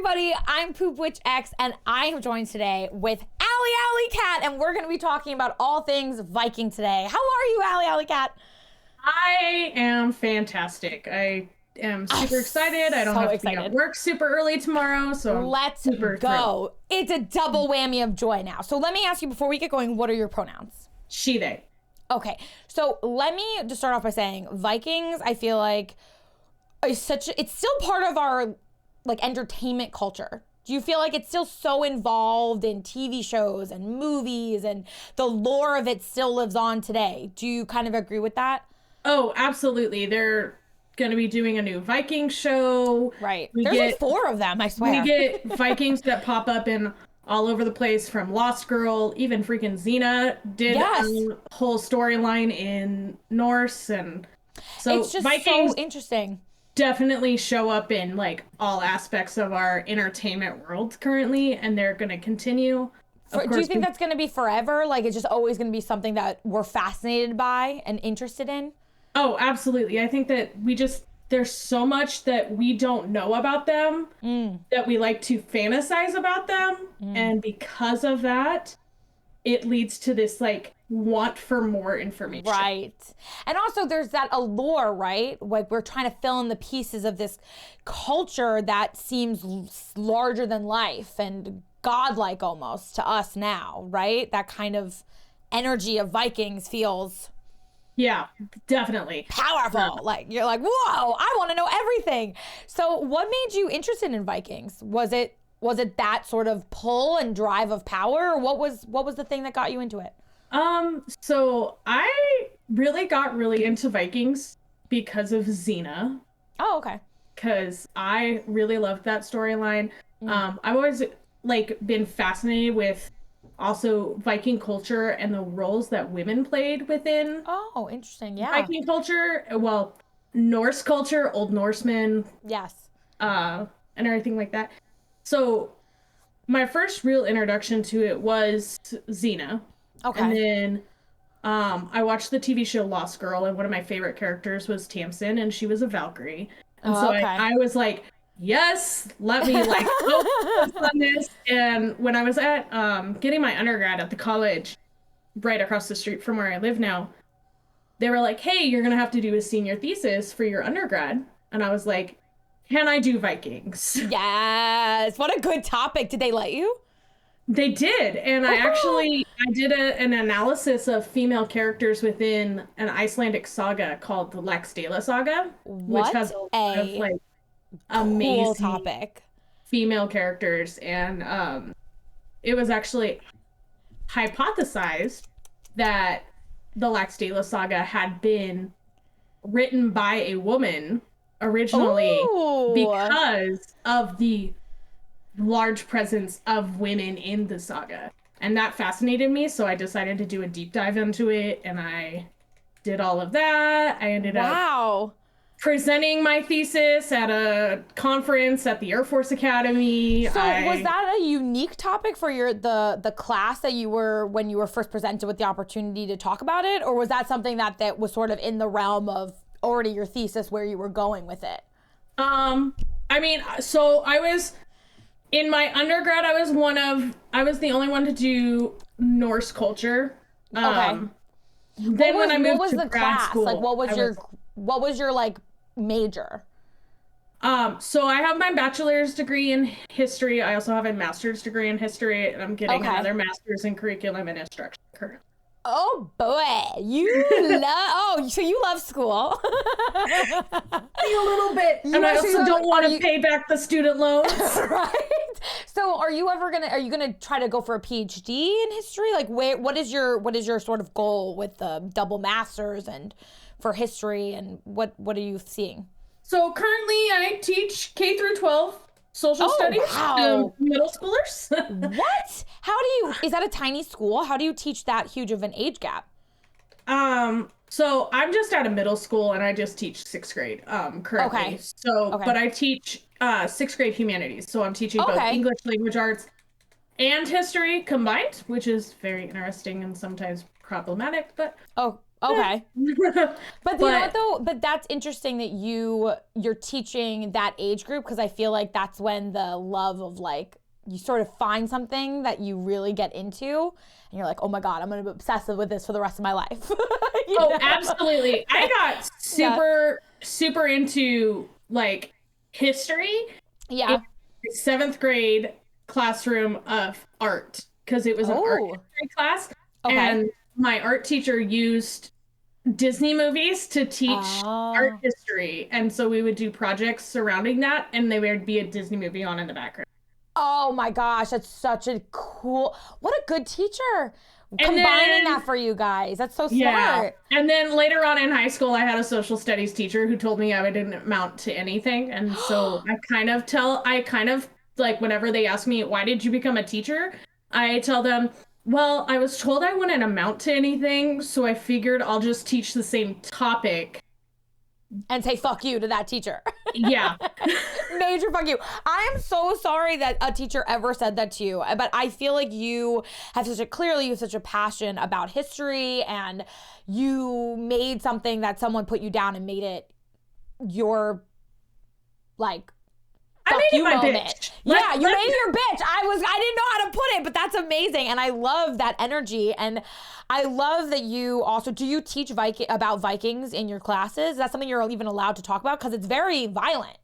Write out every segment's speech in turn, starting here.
everybody, I'm Poop Witch X, and I am joined today with Allyallyct, and we're going to be talking about all things Viking today. How are you, Allyallyct? I am fantastic. I am super excited. I don't have to be at work super early tomorrow, so let's super go. Thrilled. It's a double whammy of joy now. So let me ask you before we get going, what are your pronouns? She, they. Okay, so let me just start off by saying Vikings, I feel like, it's still part of our like entertainment culture. Do you feel like it's still so involved in TV shows and movies and the lore of it still lives on today? Do you kind of agree with that? Oh, absolutely. They're going to be doing a new Viking show. Right. There's like 4 of them, I swear. We get Vikings that pop up in all over the place, from Lost Girl, even freaking Xena did a whole storyline in Norse, and so it's just Vikings so interesting. Definitely show up in like all aspects of our entertainment world currently, and they're going to continue. Do you think that's going to be forever? Like it's just always going to be something that we're fascinated by and interested in? Oh, absolutely. I think that there's so much that we don't know about them that we like to fantasize about them. And because of that, it leads to this like want for more information. Right. And also there's that allure, right? Like we're trying to fill in the pieces of this culture that seems larger than life and godlike almost to us now, right? That kind of energy of Vikings feels... Yeah, definitely. Powerful. Like you're like, whoa, I want to know everything. So what made you interested in Vikings? Was it that sort of pull and drive of power? Or what was the thing that got you into it? So I really got into Vikings because of Xena. Oh, okay. Because I really loved that storyline. I've always like been fascinated with also Viking culture and the roles that women played within. Oh, interesting. Yeah. Viking culture, well, Norse culture, Old Norsemen. Yes. And everything like that. So my first real introduction to it was Xena. Okay. And then I watched the TV show Lost Girl, and one of my favorite characters was Tamsin, and she was a Valkyrie. And so I was like, yes, let me like focus on this. And when I was at getting my undergrad at the college right across the street from where I live now, they were like, hey, you're gonna have to do a senior thesis for your undergrad. And I was like, can I do Vikings? Yes. What a good topic. Did they let you? They did. And I did an analysis of female characters within an Icelandic saga called the Laxdæla saga, which has a lot of like amazing cool topic female characters. And it was actually hypothesized that the Laxdæla saga had been written by a woman originally because of the large presence of women in the saga, and that fascinated me, so I decided to do a deep dive into it, and I did all of that. I ended up presenting my thesis at a conference at the Air Force Academy. So was that a unique topic for the class that you were, when you were first presented with the opportunity to talk about it, or was that something that was sort of in the realm of already your thesis where you were going with it? I mean, so I was in my undergrad, I was the only one to do Norse culture. Okay. Then when I moved to grad school, like what was your like major? So I have my bachelor's degree in history. I also have a master's degree in history, and I'm getting another master's in curriculum and instruction currently. Oh boy, so you love school. A little bit. And I also don't want to pay back the student loans. Right? So are you gonna try to go for a PhD in history? Like what is your sort of goal with the double masters and for history, and what are you seeing? So currently I teach K through 12 social studies to middle schoolers. What? Is that a tiny school? How do you teach that huge of an age gap? So I'm just out of middle school, and I just teach 6th grade currently. Okay. But I teach 6th grade humanities. So I'm teaching both English language arts and history combined, which is very interesting and sometimes problematic, but Okay. But you know what though? But that's interesting that you're teaching that age group, because I feel like that's when the love of like, you sort of find something that you really get into and you're like, oh my God, I'm going to be obsessive with this for the rest of my life. Absolutely. I got super into like history. Yeah. In 7th grade classroom of art, because it was an art history class. Okay. And my art teacher used Disney movies to teach art history. And so we would do projects surrounding that, and there would be a Disney movie on in the background. Oh my gosh, that's such a cool, what a good teacher. Combining that for you guys. That's so smart. Yeah. And then later on in high school, I had a social studies teacher who told me I didn't amount to anything. And so I kind of like, whenever they ask me, why did you become a teacher? I tell them, well, I was told I wouldn't amount to anything, so I figured I'll just teach the same topic. And say fuck you to that teacher. Yeah. Major fuck you. I am so sorry that a teacher ever said that to you, but I feel like you have such a passion about history, and you made something that someone put you down and made it your, like, fuck you moment. Bitch. You made it your bitch. I didn't know how to put it, but that's amazing. And I love that energy. And I love that you also, do you teach about Vikings in your classes? Is that something you're even allowed to talk about? Because it's very violent.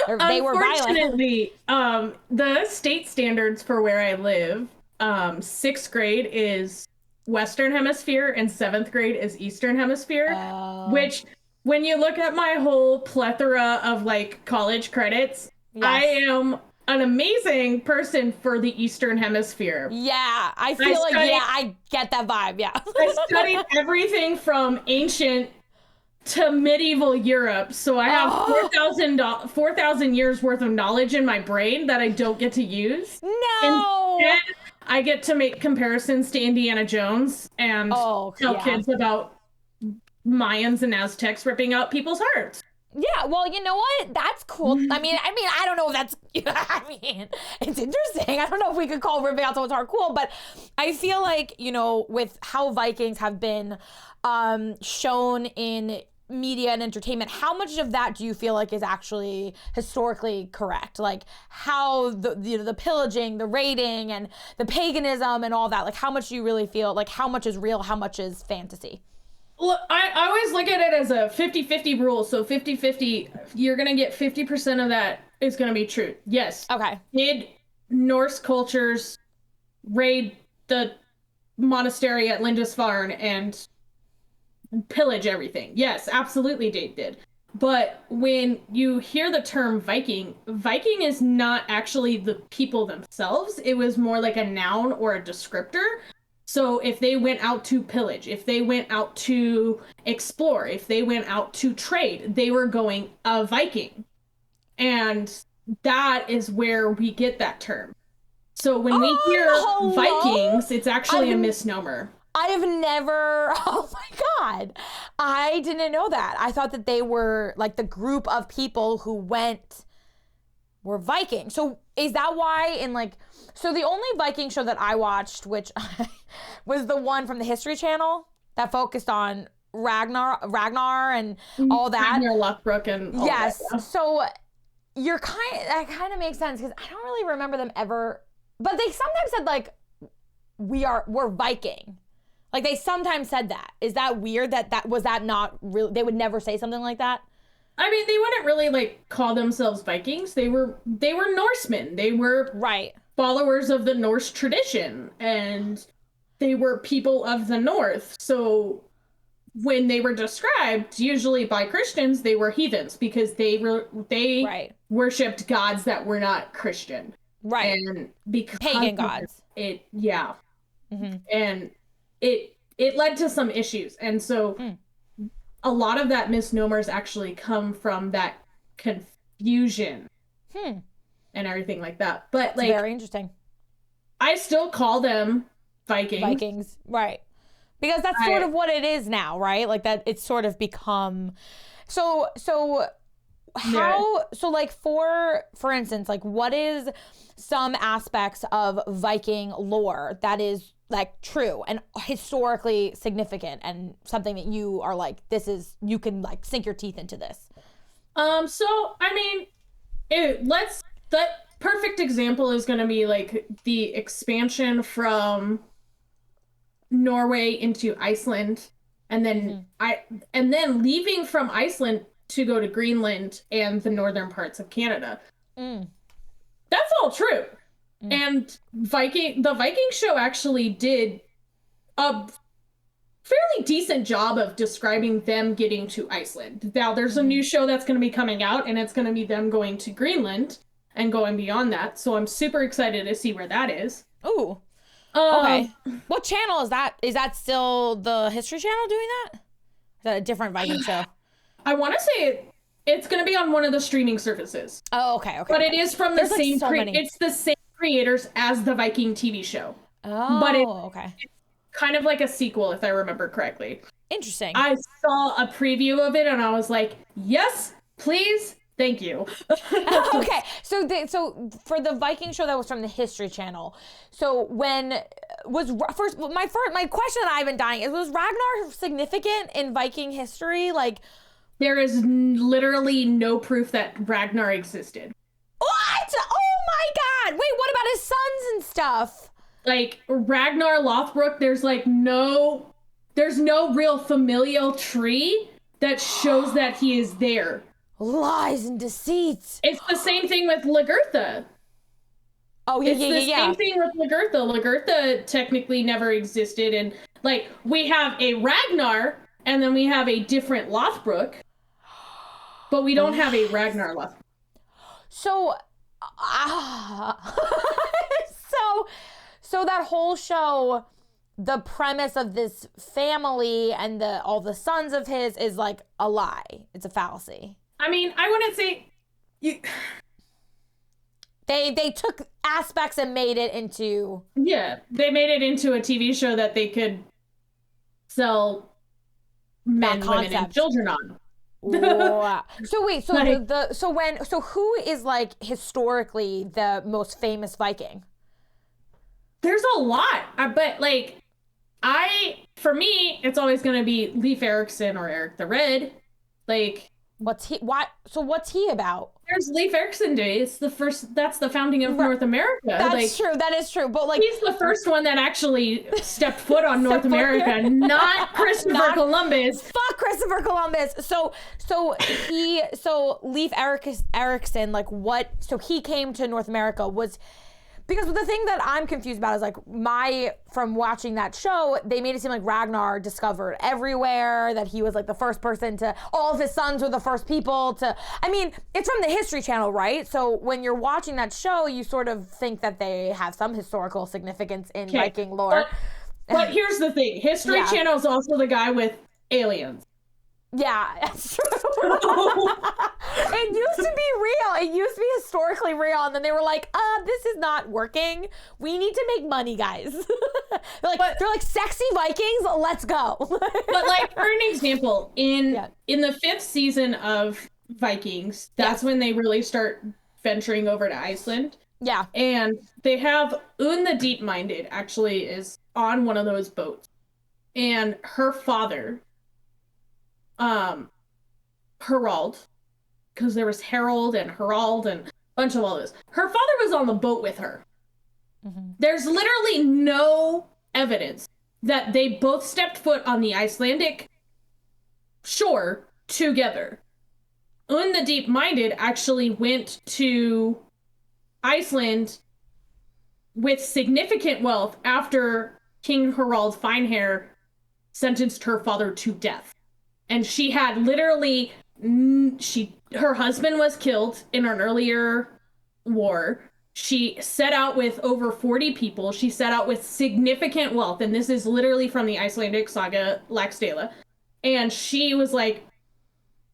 They were violent. Unfortunately, the state standards for where I live, 6th grade is Western Hemisphere and 7th grade is Eastern Hemisphere, which when you look at my whole plethora of like college credits, yes. I am an amazing person for the Eastern Hemisphere. Yeah, I get that vibe, yeah. I studied everything from ancient to medieval Europe, so I have 4,000 years worth of knowledge in my brain that I don't get to use. No! Instead, I get to make comparisons to Indiana Jones and tell kids about Mayans and Aztecs ripping out people's hearts. Yeah, well, you know what? That's cool. I mean, I don't know if that's, I mean, it's interesting. I don't know if we could call ripping out someone's heart cool, but I feel like, you know, with how Vikings have been shown in media and entertainment, how much of that do you feel like is actually historically correct? Like how the pillaging, the raiding, and the paganism and all that, like how much do you really feel, like how much is real, how much is fantasy? Look, I always look at it as a 50-50 rule. So 50-50, you're going to get 50% of that is going to be true. Yes. Okay. Did Norse cultures raid the monastery at Lindisfarne and pillage everything? Yes, absolutely they did. But when you hear the term Viking is not actually the people themselves. It was more like a noun or a descriptor. So if they went out to pillage, if they went out to explore, if they went out to trade, they were going a Viking. And that is where we get that term. So when we hear Vikings, it's actually a misnomer. I have never, oh my God, I didn't know that. I thought that they were like the group of people who were Viking. So is that why so the only Viking show that I watched, which was the one from the History Channel that focused on Ragnar and all that. Ragnar Lothbrok and all that. Yes. So that kind of makes sense, because I don't really remember them ever, but they sometimes said like, we're Viking. Like they sometimes said that. Is that weird was that not really, they would never say something like that? I mean, they wouldn't really like call themselves Vikings. They were Norsemen. They were followers of the Norse tradition, and they were people of the North. So when they were described, usually by Christians, they were heathens because they worshipped gods that were not Christian. Right. And because pagan gods. Mm-hmm. And it led to some issues. And so a lot of that misnomers actually come from that confusion and everything like that. But that's very interesting. I still call them Vikings. Right. Because that's sort of what it is now, right? Like that it's sort of become so how, so like for instance, like what is some aspects of Viking lore that is like true and historically significant and something that you are like, this is, you can like sink your teeth into this? So I mean, that perfect example is going to be like the expansion from Norway into Iceland, and then and then leaving from Iceland to go to Greenland and the northern parts of Canada. That's all true. And the Viking show actually did a fairly decent job of describing them getting to Iceland. Now there's a new show that's going to be coming out, and it's going to be them going to Greenland and going beyond that. So I'm super excited to see where that is. Ooh. Okay. What channel is that? Is that still the History Channel doing that? Is that a different Viking show? I want to say it's going to be on one of the streaming services. Oh, okay. But it is from the same it's the same creators as the Viking TV show. Oh, but okay. It's kind of like a sequel, if I remember correctly. Interesting. I saw a preview of it and I was like, yes, please, thank you. Okay, so for the Viking show that was from the History Channel, so when was my question that I've been dying is, was Ragnar significant in Viking history? Like, there is literally no proof that Ragnar existed. What? Oh my God! Wait, what about his sons and stuff? Like Ragnar Lothbrok, there's no real familial tree that shows that he is there. Lies and deceits. It's the same thing with Lagertha. Oh, yeah, it's the same thing with Lagertha. Lagertha technically never existed, and like we have a Ragnar, and then we have a different Lothbrok, but we don't have a Ragnar Lothbrok. So, so that whole show, the premise of this family and all the sons of his is like a lie. It's a fallacy. I mean, I wouldn't say they took aspects and made it into... Yeah, they made it into a TV show that they could sell men, women, and children on. Wow. So wait, so like, so who is like historically the most famous Viking? There's a lot, but like for me, it's always gonna be Leif Erickson or Eric the Red. Like, what's he about? There's Leif Erickson Day. That's the founding of North America. That's true. That is true. But like, he's the first one that actually stepped foot on North America, not Christopher Columbus. Fuck Christopher Columbus. So Leif Erickson, like what? So he came to North America because the thing that I'm confused about is like from watching that show, they made it seem like Ragnar discovered everywhere, that he was like the first person all of his sons were the first people to, I mean, it's from the History Channel, right? So when you're watching that show, you sort of think that they have some historical significance in Viking lore. But here's the thing, History Channel is also the guy with aliens. Yeah, that's true. It used to be real. It used to be historically real. And then they were like, this is not working. We need to make money, guys. they're like sexy Vikings. Let's go. But like, for an example, in the 5th season of Vikings, that's when they really start venturing over to Iceland. Yeah. And they have Un the Deep-Minded actually is on one of those boats. And her father... Harald, because there was Harold and Harald and a bunch of all this. Her father was on the boat with her. Mm-hmm. There's literally no evidence that they both stepped foot on the Icelandic shore together. Un the Deep-Minded actually went to Iceland with significant wealth after King Harald Finehair sentenced her father to death. And she had literally, her husband was killed in an earlier war. She set out with over 40 people. She set out with significant wealth. And this is literally from the Icelandic saga Laxdæla. And she was like,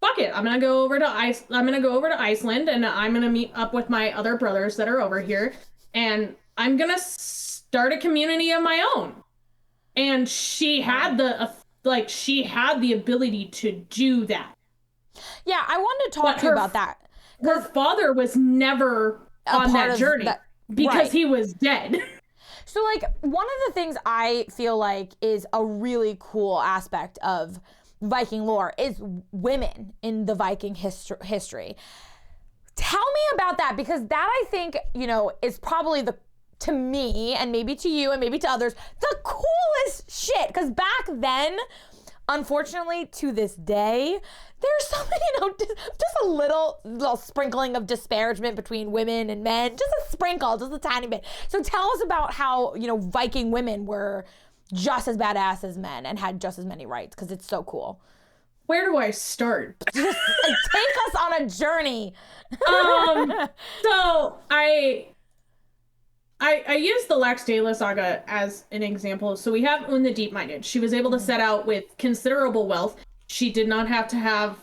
fuck it. I'm going to go over to Iceland and I'm going to meet up with my other brothers that are over here. And I'm going to start a community of my own. And she had the ability to do that. Yeah, I wanted to talk to you about that. Her father was never on that journey because he was dead. So, like, one of the things I feel like is a really cool aspect of Viking lore is women in the Viking history. Tell me about that, because that, I think, you know, is probably to me, and maybe to you, and maybe to others, the coolest shit. Because back then, unfortunately, to this day, there's some, you know, just a little sprinkling of disparagement between women and men, just a sprinkle, just a tiny bit. So tell us about how, you know, Viking women were just as badass as men and had just as many rights, because it's so cool. Where do I start? Just take us on a journey. So I use the Laxdœla saga as an example. So we have Un the Deep-Minded. She was able to set out with considerable wealth. She did not have to have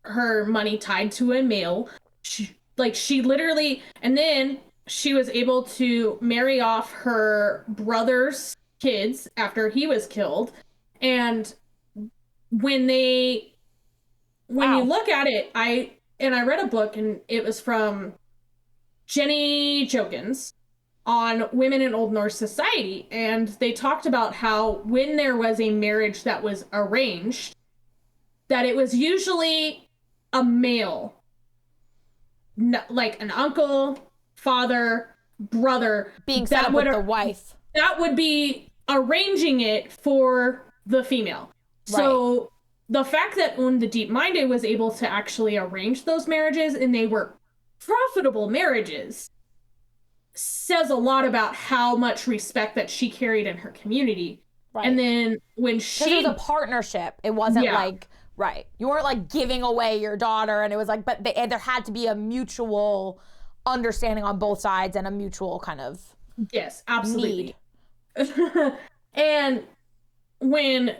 her money tied to a male. She literally, and then she was able to marry off her brother's kids after he was killed. And when you look at it, I read a book, and it was from Jenny Jokins on women in Old Norse society, and they talked about how when there was a marriage that was arranged, that it was usually a male, like an uncle, father, brother, being set up with the wife. That would be arranging it for the female. Right. So the fact that Un the Deep-Minded was able to actually arrange those marriages, and they were profitable marriages, says a lot about how much respect that she carried in her community. Right. And then when it was a partnership, it wasn't like, right, you weren't like giving away your daughter, and it was like, but there had to be a mutual understanding on both sides and a mutual kind of yes, absolutely need. And when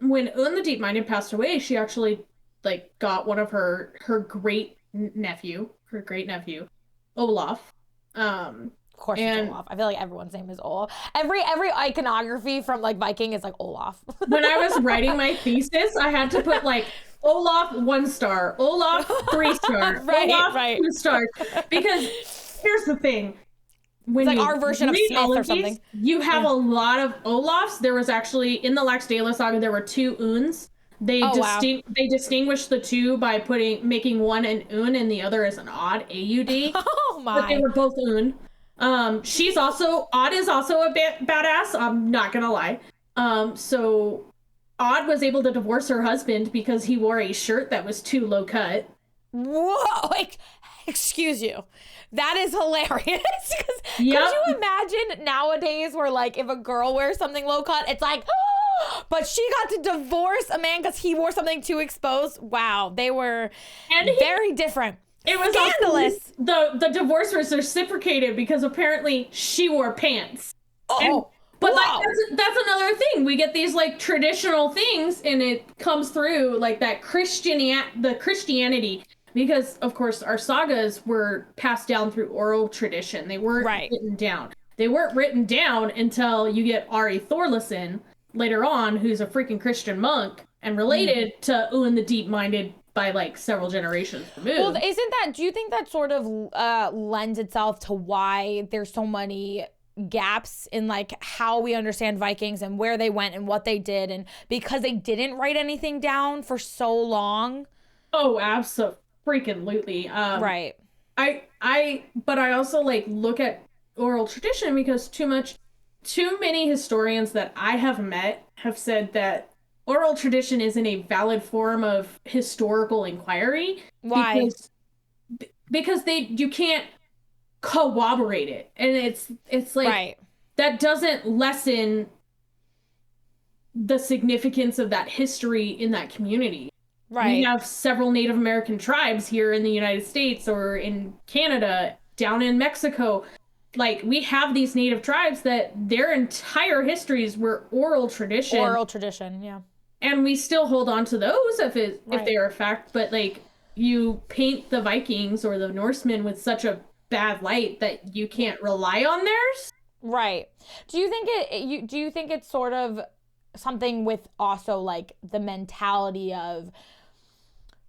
Un the Deep-Minded passed away, she actually like got one of her great nephew Olaf. Of course it's Olaf. I feel like everyone's name is Olaf. Every iconography from like Viking is like Olaf. When I was writing my thesis, I had to put like Olaf 1 star, Olaf 3 star, Olaf 2 stars. Because here's the thing. When it's like our version of Smith or something. You have a lot of Olafs. There was actually, in the Laxdœla saga, there were 2 Uns. They distinguished the two by making one an Un and the other as an Odd, AUD. Oh my! But they were both Un. Odd is also a bit badass. I'm not gonna lie. So Odd was able to divorce her husband because he wore a shirt that was too low cut. Whoa! Like, excuse you. That is hilarious. Because could you imagine nowadays where like if a girl wears something low cut, it's like, oh, but she got to divorce a man because he wore something too exposed. Wow, they were very different. It was scandalous. The divorce was reciprocated because apparently she wore pants. But like that's another thing. We get these like traditional things, and it comes through like that Christianity. Because, of course, our sagas were passed down through oral tradition. They weren't written down. They weren't written down until you get Ari Thorleson later on, who's a freaking Christian monk and related to Un the Deep-Minded by, like, several generations removed. Well, do you think that sort of lends itself to why there's so many gaps in, like, how we understand Vikings and where they went and what they did, and because they didn't write anything down for so long? Oh, absolutely. Freaking right. But I also like look at oral tradition because too many historians that I have met have said that oral tradition isn't a valid form of historical inquiry. Why? Because you can't corroborate it, and it's like that doesn't lessen the significance of that history in that community. Right. We have several Native American tribes here in the United States or in Canada, down in Mexico. Like, we have these Native tribes that their entire histories were oral tradition. Oral tradition, yeah. And we still hold on to those if they are a fact. But, like, you paint the Vikings or the Norsemen with such a bad light that you can't rely on theirs. Right. Do you think it's sort of something with also like the mentality of,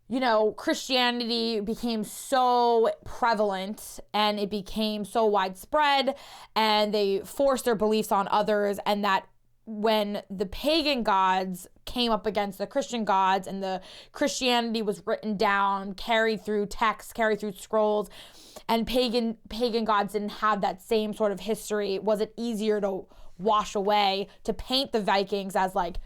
you know, Christianity became so prevalent and it became so widespread, and they forced their beliefs on others, and that when the pagan gods came up against the Christian gods and the Christianity was written down, carried through texts, carried through scrolls, and pagan gods didn't have that same sort of history, was it easier to wash away, to paint the Vikings as like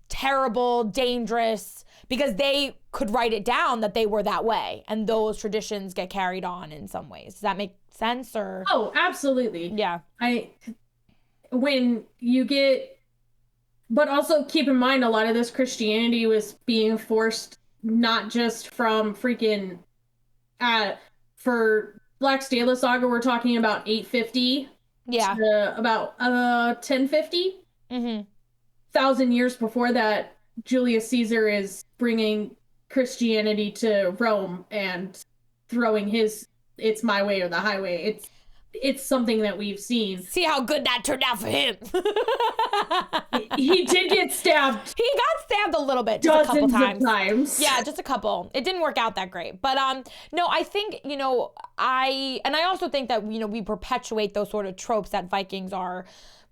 terrible, dangerous, because they could write it down that they were that way, and those traditions get carried on in some ways. Does that make sense? Or Oh, absolutely. yeah. When you get, but also keep in mind, a lot of this Christianity was being forced not just from freaking, for Black Stela Saga, we're talking about 850 to about 1050. Mm-hmm. 1,000 years before that, Julius Caesar is bringing Christianity to Rome and throwing his "it's my way or the highway." It's something that we've seen. See how good that turned out for him. He did get stabbed. He got stabbed a little bit, just a couple times. Yeah, just a couple. It didn't work out that great. But no, I think, you know, I also think that, you know, we perpetuate those sort of tropes that Vikings are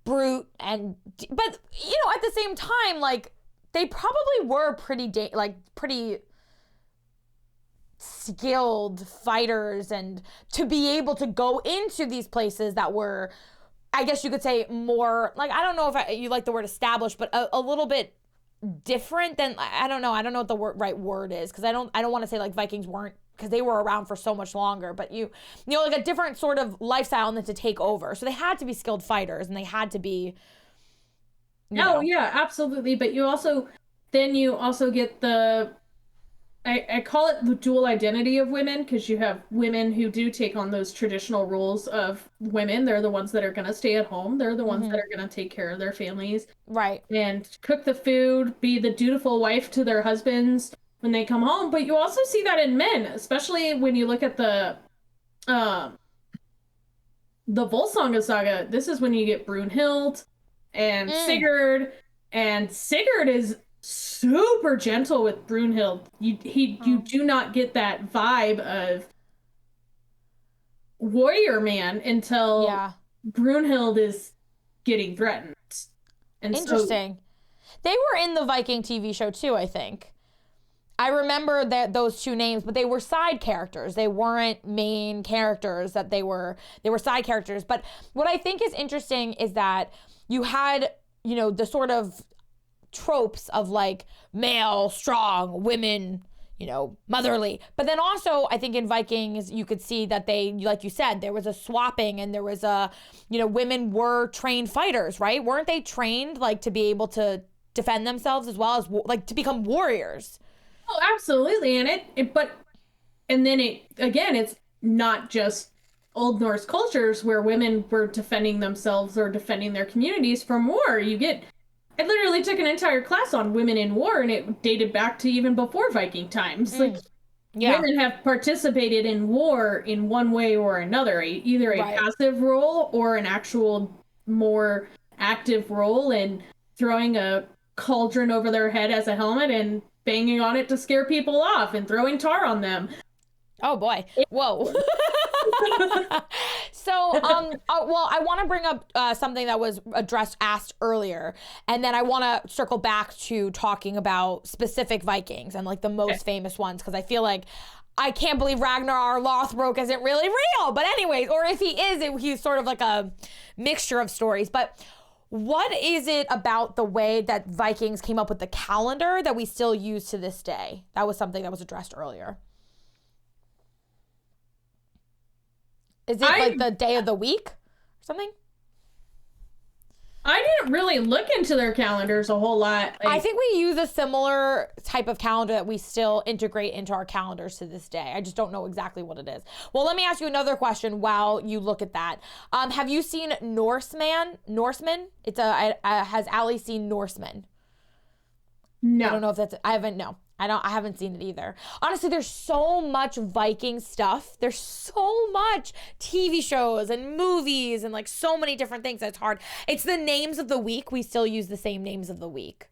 brute but, you know, at the same time, like, they probably were pretty skilled fighters, and to be able to go into these places that were, I guess you could say, more, like, I don't know if you like the word established, but a little bit different than, I don't know what the right word is, because I don't want to say like Vikings weren't, because they were around for so much longer, but you know, like a different sort of lifestyle and then to take over. So they had to be skilled fighters, and they had to be. Yeah, absolutely. But you also get the, I call it the dual identity of women, because you have women who do take on those traditional roles of women. They're the ones that are going to stay at home. They're the ones that are going to take care of their families. Right. And cook the food, be the dutiful wife to their husbands when they come home. But you also see that in men, especially when you look at the Volsunga saga. This is when you get Brunhild and Sigurd, and Sigurd is super gentle with Brunhild. You do not get that vibe of warrior man until Brunhild is getting threatened. And interesting. They were in the Viking TV show too, I think. I remember those two names, but they were side characters. They weren't main characters. That they were side characters. But what I think is interesting is that you had, you know, the sort of tropes of like male, strong, women, you know, motherly. But then also, I think in Vikings, you could see that they, like you said, there was a swapping, and there was a, you know, women were trained fighters, right? Weren't they trained like to be able to defend themselves as well as like to become warriors? Oh, absolutely. And it's not just Old Norse cultures where women were defending themselves or defending their communities from war. I literally took an entire class on women in war, and it dated back to even before Viking times. Women have participated in war in one way or another, either a passive role or an actual more active role in throwing a cauldron over their head as a helmet and banging on it to scare people off and throwing tar on them. Oh boy. Whoa. So, well, I want to bring up something that was asked earlier, and then I want to circle back to talking about specific Vikings and like the most famous ones, because I feel like I can't believe Ragnar Lothbrok isn't really real. But anyways, or if he is, he's sort of like a mixture of stories. But what is it about the way that Vikings came up with the calendar that we still use to this day? That was something that was addressed earlier. Is it like the day of the week or something? I didn't really look into their calendars a whole lot. I think we use a similar type of calendar that we still integrate into our calendars to this day. I just don't know exactly what it is. Well, let me ask you another question while you look at that. Have you seen Norseman? Has Allie seen Norseman? No. I don't know if that's, I haven't I haven't seen it either. Honestly, there's so much Viking stuff. There's so much TV shows and movies and like so many different things. It's hard. It's the names of the week. We still use the same names of the week.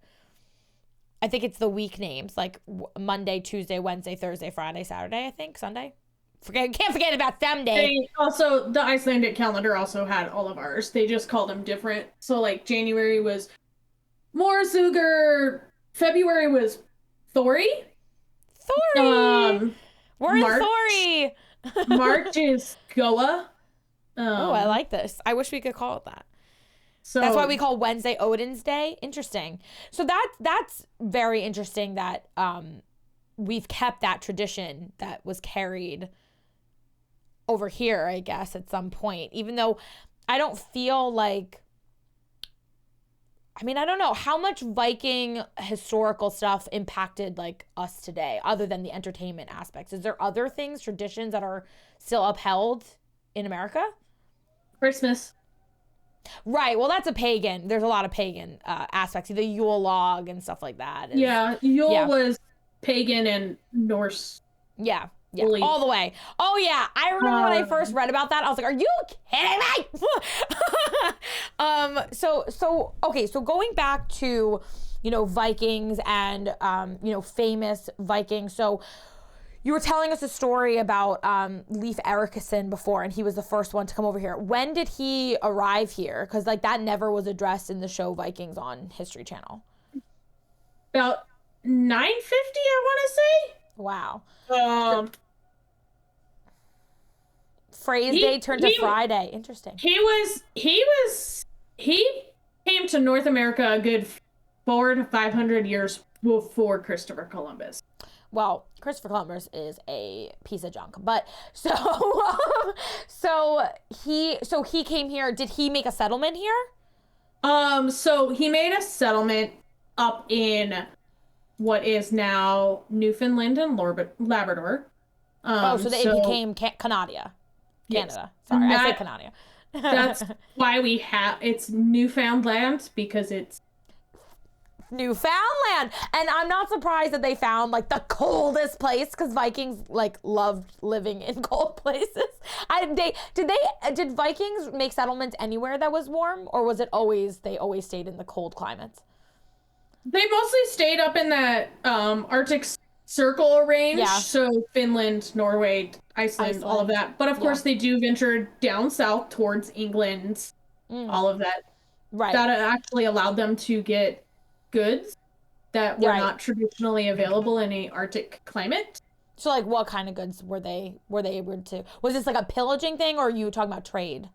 I think it's the week names, like Monday, Tuesday, Wednesday, Thursday, Friday, Saturday, I think, Sunday. Can't forget about Sunday. Also, the Icelandic calendar also had all of ours. They just called them different. So like January was Morsuger, February was Thori. We're in Thori. March is Goa. Oh, I like this. I wish we could call it that. So that's why we call Wednesday Odin's Day. Interesting. So that's very interesting that we've kept that tradition that was carried over here, I guess, at some point. Even though I don't feel like, I mean, I don't know how much Viking historical stuff impacted like us today, other than the entertainment aspects. Is there other things, traditions that are still upheld in America? Christmas. Right. Well, that's a pagan. There's a lot of pagan aspects, the Yule log and stuff like that. Yule was pagan and Norse. Yeah. All the way. Oh, yeah. I remember when I first read about that, I was like, are you kidding me? So going back to, Vikings and, famous Vikings. So you were telling us a story about Leif Erickson before, and he was the first one to come over here. When did he arrive here? Because that never was addressed in the show Vikings on History Channel. About 950, I want to say. Wow. Phrase Day turned to Friday. Interesting. He came to North America a good 400 to 500 years before Christopher Columbus. Well, Christopher Columbus is a piece of junk, but so he came here. Did he make a settlement here? So he made a settlement up in what is now Newfoundland and Labrador. It became Canada. Yes. Sorry, I said Canada. That's why it's Newfoundland, because it's Newfoundland. And I'm not surprised that they found the coldest place, because Vikings loved living in cold places. Did Vikings make settlements anywhere that was warm, or was it they always stayed in the cold climates? They mostly stayed up in that Arctic Circle range. Yeah. So Finland, Norway, Iceland, all of that. But of course they do venture down south towards England, all of that. Right. That actually allowed them to get goods that were not traditionally available in a Arctic climate. So what kind of goods were they able to? Was this a pillaging thing, or are you talking about trade?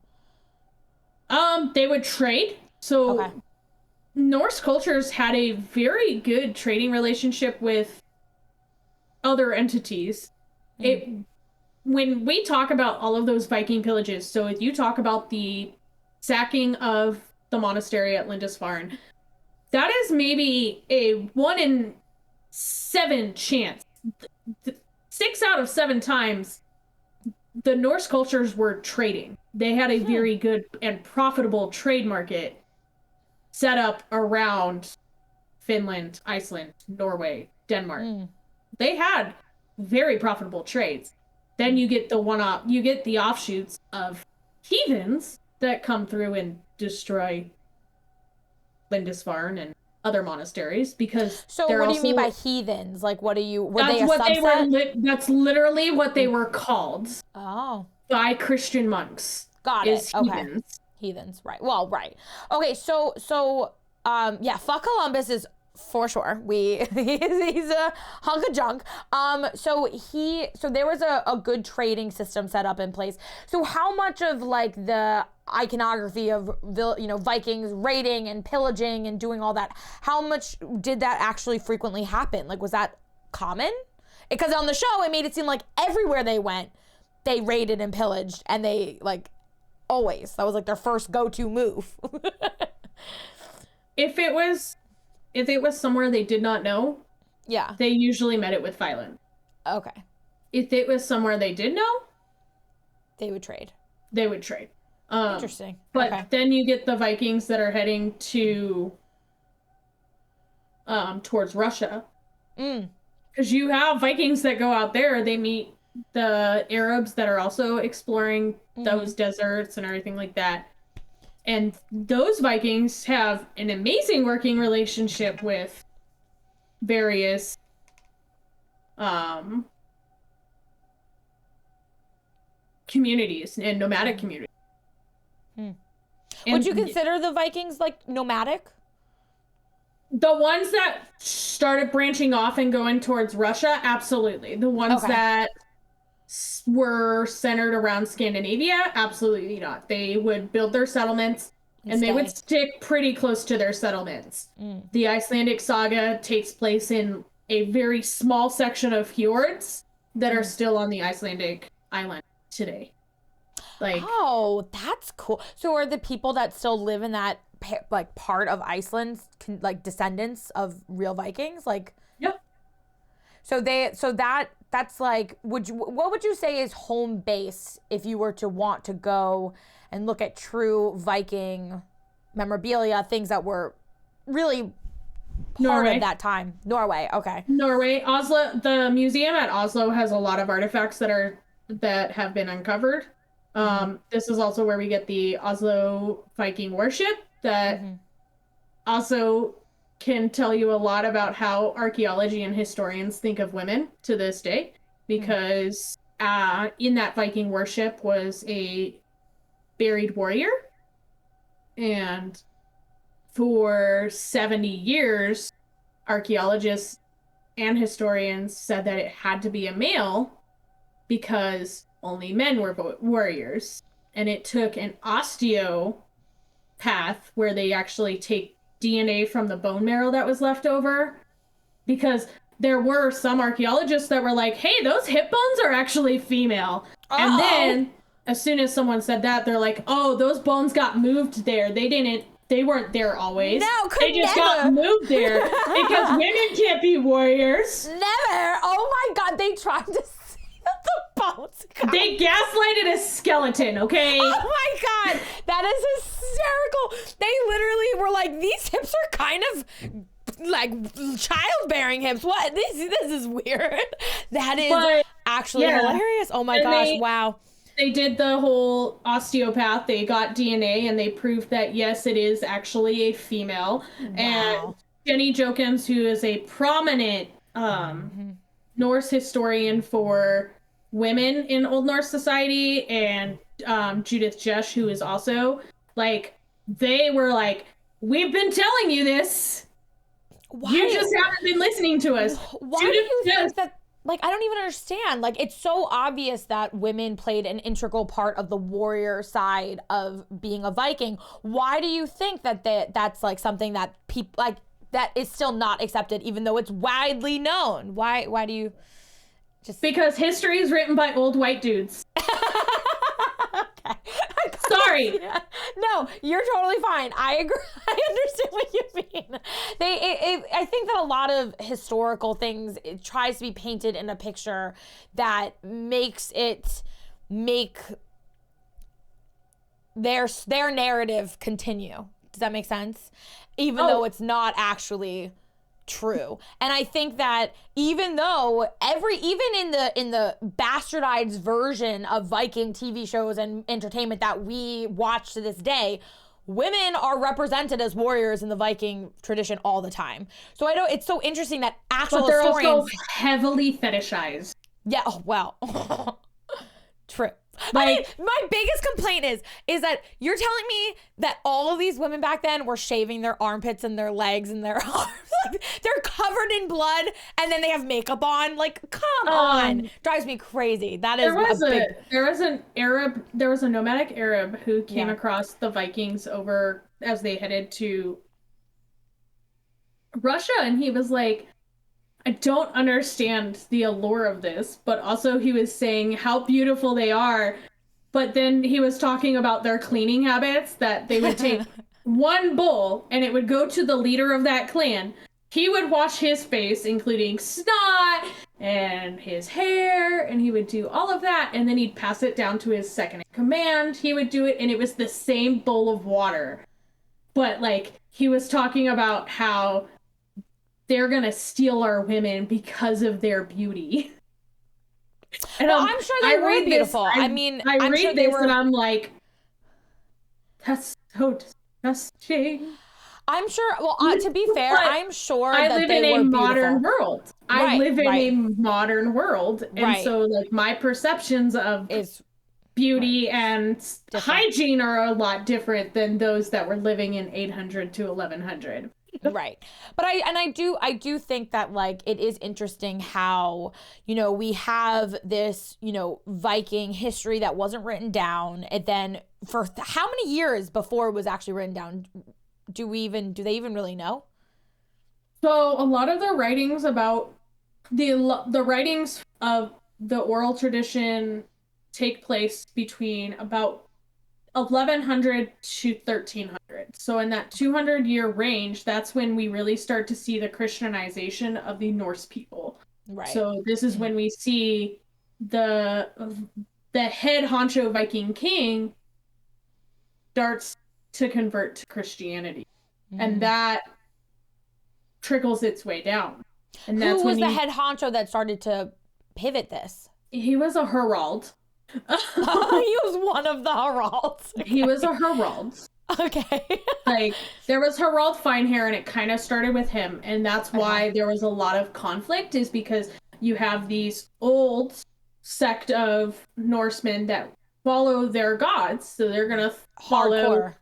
They would trade. So Norse cultures had a very good trading relationship with other entities. When we talk about all of those Viking pillages, so if you talk about the sacking of the monastery at Lindisfarne, that is maybe a 1 in 7 chance. 6 out of 7 times, the Norse cultures were trading. They had a very good and profitable trade market set up around Finland, Iceland, Norway, Denmark. They had very profitable trades. Then you get the offshoots of heathens that come through and destroy Lindisfarne and other monasteries, because what do you mean by heathens? Were they a subset? That's literally what they were called. Oh. By Christian monks. Got it. Heathens. Okay. Heathens, right. Well, right. Okay, so fuck Columbus is for sure. He's a hunk of junk. So there was a good trading system set up in place. So how much of the iconography of Vikings raiding and pillaging and doing all that, how much did that actually frequently happen? Was that common? Because on the show it made it seem like everywhere they went they raided and pillaged, and they always, that was their first go-to move. If it was somewhere they did not know, they usually met it with violence. Okay. If it was somewhere they did know, they would trade. Interesting. But then you get the Vikings that are heading to towards Russia. Because you have Vikings that go out there, they meet the Arabs that are also exploring those deserts and everything like that. And those Vikings have an amazing working relationship with various communities and nomadic communities. Would you consider the Vikings like nomadic? The ones that started branching off and going towards Russia, absolutely. The ones that were centered around Scandinavia, absolutely not. They would build their settlements and they would stick pretty close to their settlements. The Icelandic saga takes place in a very small section of fjords that are still on the Icelandic island today. Like, oh, that's cool. So are the people that still live in that like part of Iceland like descendants of real Vikings? Like, yep. So that's like, what would you say is home base if you were to want to go and look at true Viking memorabilia, things that were really part of that time? Norway, okay. Norway, Oslo. The museum at Oslo has a lot of artifacts that have been uncovered. This is also where we get the Oslo Viking worship that also can tell you a lot about how archaeology and historians think of women to this day, because in that Viking worship was a buried warrior, and for 70 years archaeologists and historians said that it had to be a male because only men were warriors. And it took an osteopath where they actually take DNA from the bone marrow that was left over, because there were some archaeologists that were like, hey, those hip bones are actually female. And then as soon as someone said that, they're like, oh, those bones got moved there. They weren't there always. No, they just got moved there because women can't be warriors. Never. Oh my God, they tried to see the bones. They gaslighted a skeleton, okay? Oh my God, that is hysterical. They literally were like, these hips are kind of like childbearing hips. What? This is weird. That is actually hilarious. Oh my gosh, wow. They did the whole osteopath. They got DNA and they proved that, yes, it is actually a female. Wow. And Jenny Jokins, who is a prominent Norse historian for women in Old Norse society, and Judith Jesh, who is also, like, they were like, we've been telling you this. Why? You just haven't been listening to us. Why do you think that? Like, I don't even understand. Like, it's so obvious that women played an integral part of the warrior side of being a Viking. Why do you think that that's like something that people like that is still not accepted, even though it's widely known? Why do you just? Because history is written by old white dudes. Okay. Sorry. Yeah. No, you're totally fine. I agree. I understand what you mean. I think that a lot of historical things, it tries to be painted in a picture that makes it make their narrative continue. Does that make sense? Even though it's not actually true. And I think that even though even in the bastardized version of Viking TV shows and entertainment that we watch to this day, women are represented as warriors in the Viking tradition all the time. So I know it's so interesting that actual historians... But they're also heavily fetishized. Yeah, oh, well. True. I mean, my biggest complaint is that you're telling me that all of these women back then were shaving their armpits and their legs and their arms. Like, they're covered in blood and then they have makeup on. Like, come on. Drives me crazy. That is there was a nomadic Arab who came across the Vikings over as they headed to Russia, and he was like, I don't understand the allure of this, but also he was saying how beautiful they are. But then he was talking about their cleaning habits, that they would take one bowl and it would go to the leader of that clan. He would wash his face, including snot and his hair, and he would do all of that. And then he'd pass it down to his second in command. He would do it, and it was the same bowl of water. But like, he was talking about how they're gonna steal our women because of their beauty. And well, I'm sure they were beautiful. I mean, I'm read sure this they were, and I'm like, that's so disgusting. I'm sure, well, to be fair, But I'm sure I that live they in a were modern beautiful. world. I Right, live in right. a modern world. And Right. so like my perceptions of Is beauty and different. hygiene are a lot different than those that were living in 800 to 1100. Right. But I do think that like it is interesting how, you know, we have this, you know, Viking history that wasn't written down, and then for how many years before it was actually written down? Do they even really know? So a lot of the writings about the writings of the oral tradition take place between about 1100 to 1300. So in that 200-year range, that's when we really start to see the Christianization of the Norse people. Right. So this is when we see the head honcho Viking king starts to convert to Christianity. And that trickles its way down. And that's Who was the head honcho that started to pivot this? He was a herald. He was one of the heralds. Okay. He was a herald. Okay. Like, there was Herald Finehair, and it kind of started with him. And that's why there was a lot of conflict, is because you have these old sect of Norsemen that follow their gods. So they're going to follow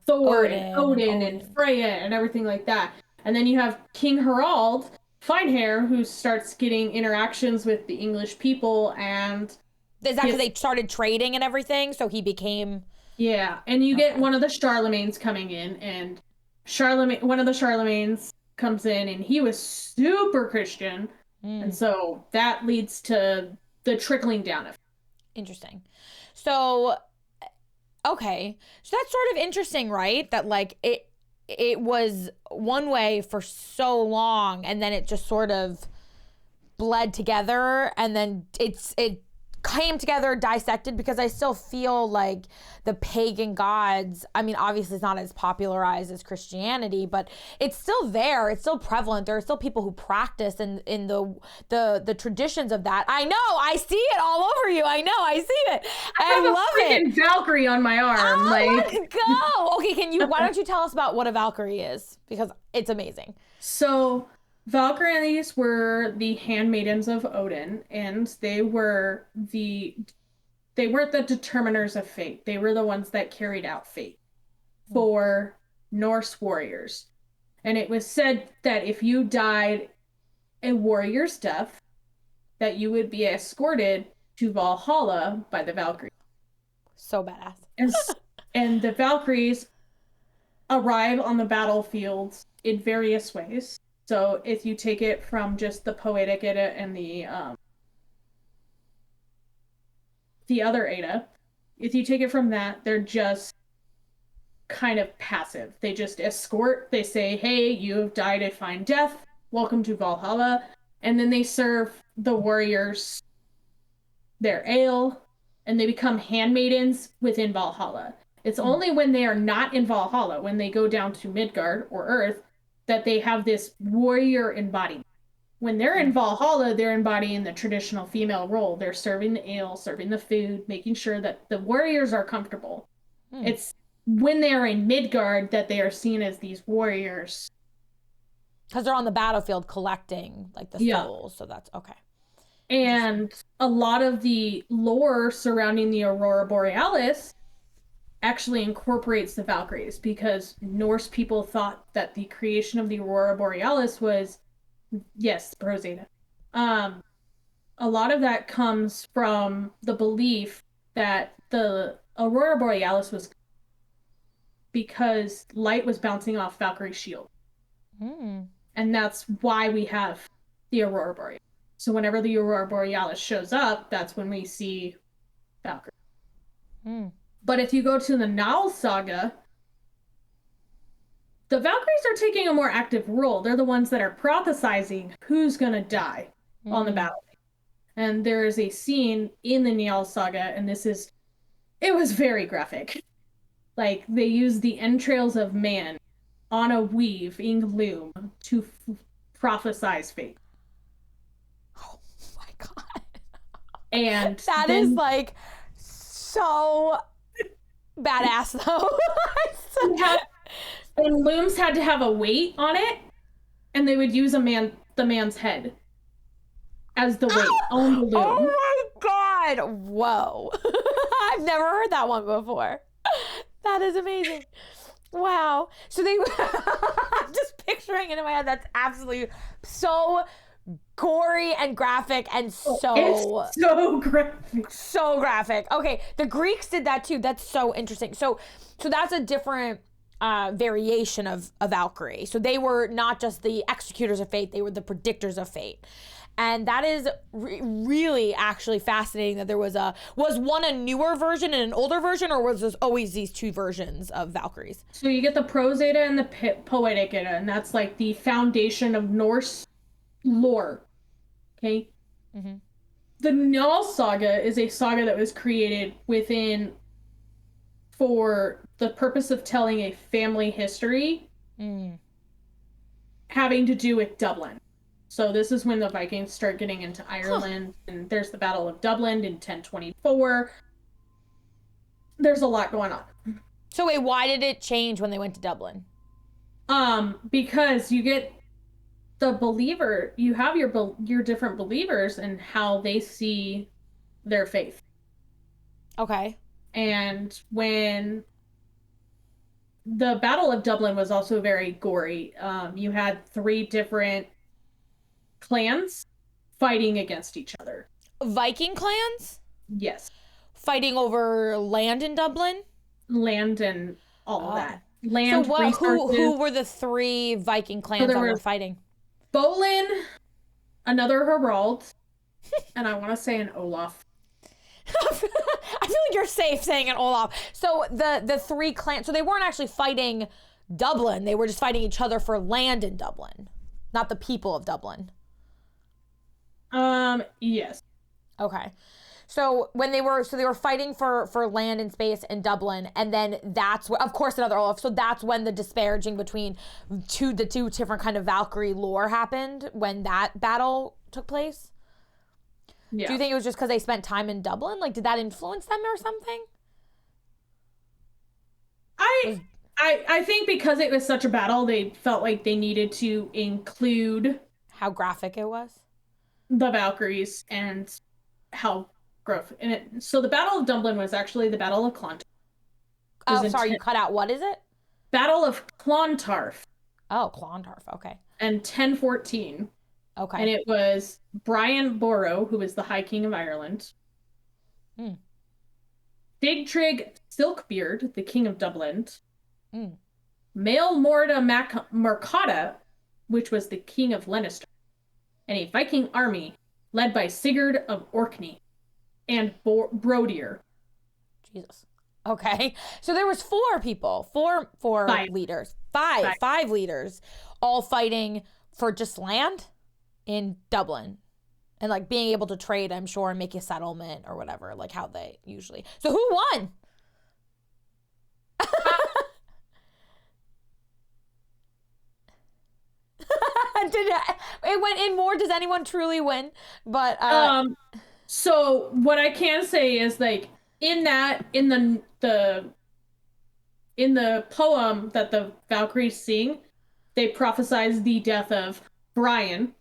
Thor and Odin and Freya and everything like that. And then you have King Harald Finehair, who starts getting interactions with the English people, and is that because they started trading and everything? So he became... Yeah, and you get one of the Charlemagnes coming in, and one of the Charlemagnes comes in, and he was super Christian, and so that leads to the trickling down effect. Interesting. So, okay, so that's sort of interesting, right? That like it was one way for so long, and then it just sort of bled together, and then it came together, dissected, because I still feel like the pagan gods, I mean, obviously it's not as popularized as Christianity, but it's still there. It's still prevalent. There are still people who practice in the traditions of that. I know, I see it all over you. I know, I see it. I love it. Valkyrie on my arm. Let's go. Okay, why don't you tell us about what a Valkyrie is? Because it's amazing. So Valkyries were the handmaidens of Odin, and they weren't the determiners of fate. They were the ones that carried out fate for Norse warriors. And it was said that if you died a warrior's death, that you would be escorted to Valhalla by the Valkyries. So badass. And the Valkyries arrive on the battlefields in various ways. So if you take it from just the poetic Edda and the other Edda, if you take it from that, they're just kind of passive. They just escort. They say, hey, you have died a fine death. Welcome to Valhalla. And then they serve the warriors their ale, and they become handmaidens within Valhalla. It's only when they are not in Valhalla, when they go down to Midgard or Earth, that they have this warrior embodiment. When they're in Valhalla, they're embodying the traditional female role. They're serving the ale, serving the food, making sure that the warriors are comfortable. It's when they are in Midgard that they are seen as these warriors. Because they're on the battlefield collecting like the souls, so that's okay. And a lot of the lore surrounding the Aurora Borealis actually incorporates the Valkyries, because Norse people thought that the creation of the Aurora Borealis was, yes, Rosetta. A lot of that comes from the belief that the Aurora Borealis was because light was bouncing off Valkyrie's shield. And that's why we have the Aurora Borealis. So whenever the Aurora Borealis shows up, that's when we see Valkyrie. But if you go to the Njál saga, the Valkyries are taking a more active role. They're the ones that are prophesizing who's going to die on the battlefield. And there is a scene in the Njál saga, and it was very graphic. Like, they use the entrails of man on a weave ink loom to prophesize fate. Oh my God. And That is like so badass though. And looms had to have a weight on it, and they would use the man's head as the weight on the loom. Oh my God. Whoa. I've never heard that one before. That is amazing. Wow. So they, I'm just picturing it in my head. That's absolutely so gory and graphic and It's so graphic. so graphic. Okay. The Greeks did that too. That's so interesting. So that's a different variation of Valkyrie. So they were not just the executors of fate, they were the predictors of fate. And that is really actually fascinating that there was one a newer version and an older version, or was there always these two versions of Valkyries? So you get the Prose Edda and the Poetic Edda, and that's like the foundation of Norse lore. Okay? Mm-hmm. The Njal saga is a saga that was created for the purpose of telling a family history having to do with Dublin. So this is when the Vikings start getting into Ireland, and there's the Battle of Dublin in 1024. There's a lot going on. So wait, why did it change when they went to Dublin? Because you get the believer, you have your different believers and how they see their faith. Okay. And when the Battle of Dublin was also very gory, you had 3 different clans fighting against each other. Viking clans? Yes. Fighting over land in Dublin? Land and all of that. Land, so resources. Who were the 3 Viking clans that were fighting? Bolin, another Harald, and I want to say an Olaf. I feel like you're safe saying an Olaf. So the 3 clans, so they weren't actually fighting Dublin. They were just fighting each other for land in Dublin, not the people of Dublin. Yes. Okay. So they were fighting for land and space in Dublin, and then that's of course another Olaf. So that's when the disparaging between the two different kind of Valkyrie lore happened, when that battle took place. Yeah. Do you think it was just because they spent time in Dublin? Like, did that influence them or something? I think because it was such a battle, they felt like they needed to include how graphic it was, the Valkyries, and how graphic. And so the Battle of Dublin was actually the Battle of Clontarf. Oh, sorry, you cut out. What is it? Battle of Clontarf. Oh, Clontarf. Okay. And 1014. Okay. And it was Brian Boru, who was the High King of Ireland. Sigtrig Silkbeard, the King of Dublin. Mael Morda Mercata, which was the King of Leinster. And a Viking army led by Sigurd of Orkney and Brodier. Jesus. Okay. So there was 4 people, four leaders, five leaders, all fighting for just land in Dublin, and like being able to trade, I'm sure, and make a settlement or whatever, like how they usually. So who won? It went in more. Does anyone truly win? But so what I can say is, like, in the poem that the Valkyries sing, they prophesize the death of Brian,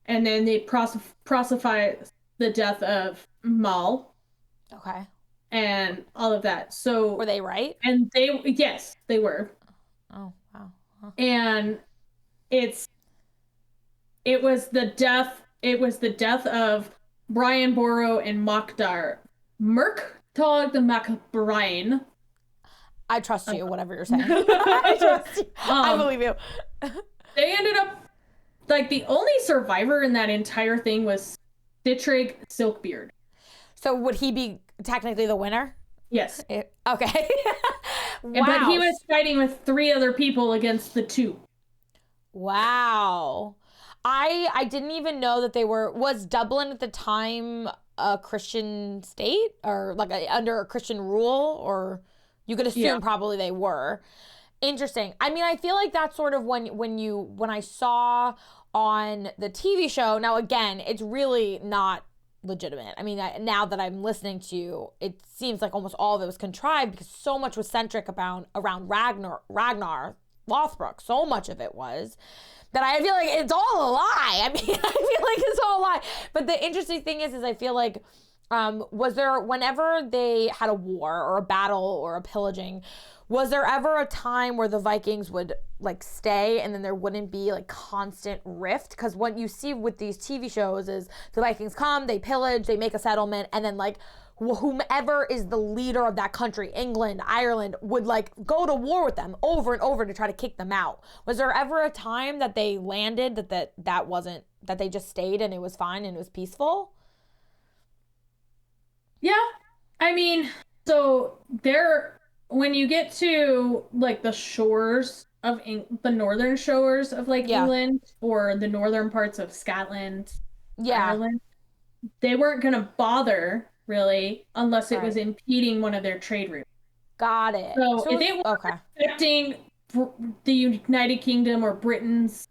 and then they prophesy the death of Mal. Okay. And all of that. So were they right? And yes, they were. Oh wow. Huh. And it was the death of Brian Boru and Mokdar Merktog the MacBrien. I trust you, whatever you're saying. I trust you. I believe you. They ended up, like, the only survivor in that entire thing was Sigtrig Silkbeard. So would he be technically the winner? Yes. Okay. Wow. But he was fighting with 3 other people against the 2. Wow. I didn't even know that was Dublin at the time a Christian state, or like under a Christian rule, or you could assume probably they were. Interesting. I mean, I feel like that's sort of when I saw on the TV show. Now, again, it's really not legitimate. I mean, now that I'm listening to you, it seems like almost all of it was contrived because so much was centric around Ragnar Lothbrok. So much of it was that I feel like it's all a lie. I mean, I feel like it's all a lie. But the interesting thing is I feel like was there, whenever they had a war or a battle or a pillaging, was there ever a time where the Vikings would like stay and then there wouldn't be like constant rift? Because what you see with these TV shows is the Vikings come, they pillage, they make a settlement, and then like whomever is the leader of that country, England, Ireland, would like go to war with them over and over to try to kick them out. Was there ever a time that they landed that wasn't, that they just stayed and it was fine and it was peaceful? Yeah. I mean, so when you get to like the shores of the northern shores of like England or the northern parts of Scotland, Ireland, they weren't going to bother really unless it was impeding one of their trade routes. Got it. So if they were affecting the United Kingdom or Britain's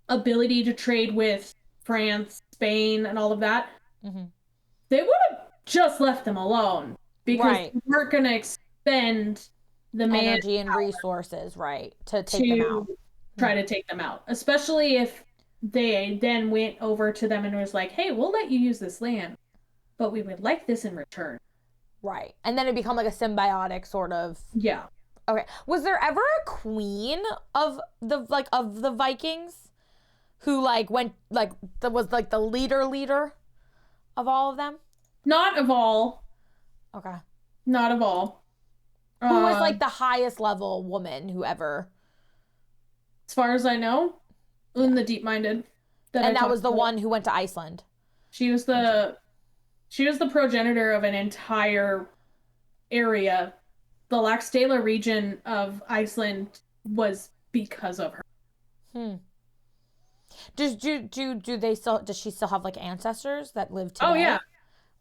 ability to trade with France, Spain, and all of that, they would have just left them alone because they weren't going to expend the energy and resources, to take them out. Try to take them out, especially if they then went over to them and was like, hey, we'll let you use this land, but we would like this in return. Right. And then it become like a symbiotic sort of. Yeah. Okay. Was there ever a queen of the Vikings who like went like that was like the leader of all of them? Not of all. Okay. Not of all. Who was like the highest level woman who ever? As far as I know, in the Deep-Minded. That was the one who went to Iceland. She was the progenitor of an entire area. The Laxdæla region of Iceland was because of her. Does she still have like ancestors that live today? Oh yeah.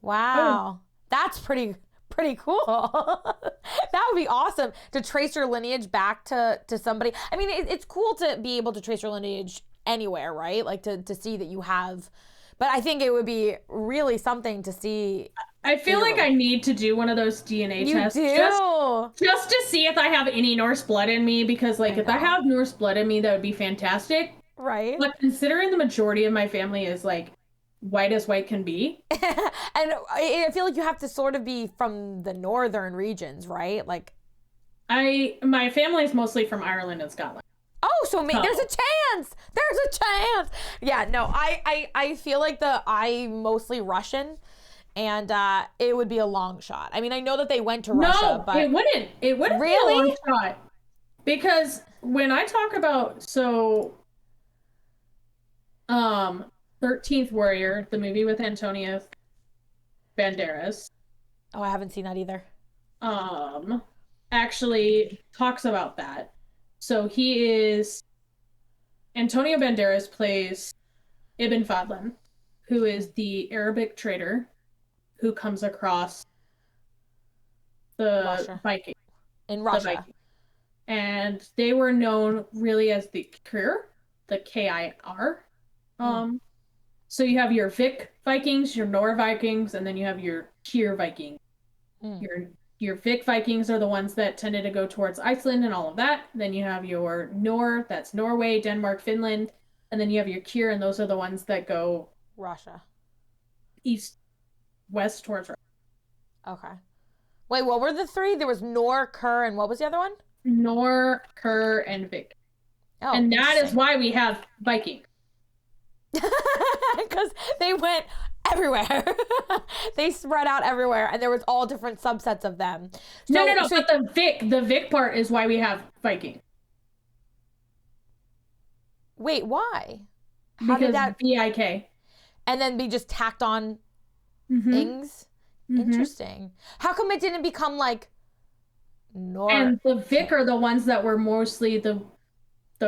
Wow. That's pretty cool. That would be awesome to trace your lineage back to somebody. I mean, it's cool to be able to trace your lineage anywhere, right? Like to see that you have, but I think it would be really something to see. I feel like I need to do one of those DNA tests. You do. Just to see if I have any Norse blood in me, because like if I have Norse blood in me, that would be fantastic. Right. But considering the majority of my family is like white as white can be. And I feel like you have to sort of be from the northern regions, right? Like my family is mostly from Ireland and Scotland. Oh, so there's a chance. There's a chance. Yeah, no, I feel like I'm mostly Russian, and it would be a long shot. I mean, I know that they went to Russia, but it wouldn't. It wouldn't really be a long shot. Because when I talk about 13th Warrior, the movie with Antonio Banderas. Oh, I haven't seen that either. Actually talks about that. So Antonio Banderas plays Ibn Fadlan, who is the Arabic trader who comes across the Viking. In Russia. And they were known really as the Kir, the K-I-R. So you have your Vikings, your Nor Vikings, and then you have your Kir Vikings. Your Vikings are the ones that tended to go towards Iceland and all of that. Then you have your Nor, that's Norway, Denmark, Finland. And then you have your Kir, and those are the ones that go Russia. West towards Russia. Okay. Wait, what were the three? There was Nor, Kir, and what was the other one? Nor, Kir, and Vik. Oh, and that is why we have Viking. Because they went everywhere. They spread out everywhere, and there was all different subsets of them. No. But the Vik part is why we have Viking. Wait, why? How did that VIK? And then be just tacked on things? Interesting. How come it didn't become like Nor? And the Vik are the ones that were mostly the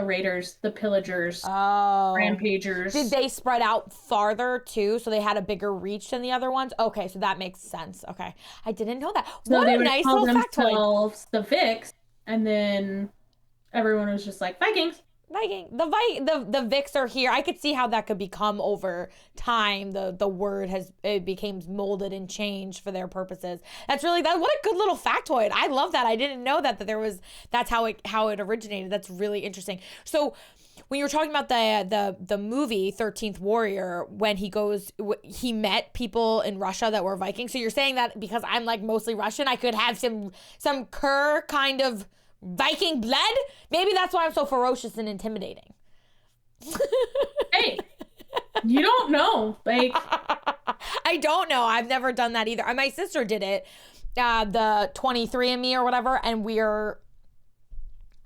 raiders, the pillagers, rampagers. Did they spread out farther too, so they had a bigger reach than the other ones? Okay, so that makes sense. Okay, I didn't know that. So what a nice little factoid. The Viks, and then everyone was just like, Vikings. The Viks are here. I could see how that could become over time. The word it became molded and changed for their purposes. That's what a good little factoid. I love that. I didn't know that's how it originated. That's really interesting. So when you were talking about the movie 13th Warrior, when he met people in Russia that were Vikings. So you're saying that because I'm like mostly Russian, I could have some Kerr kind of Viking blood? Maybe that's why I'm so ferocious and intimidating. Hey, you don't know. Like, I don't know. I've never done that either. My sister did it, the 23andMe or whatever, and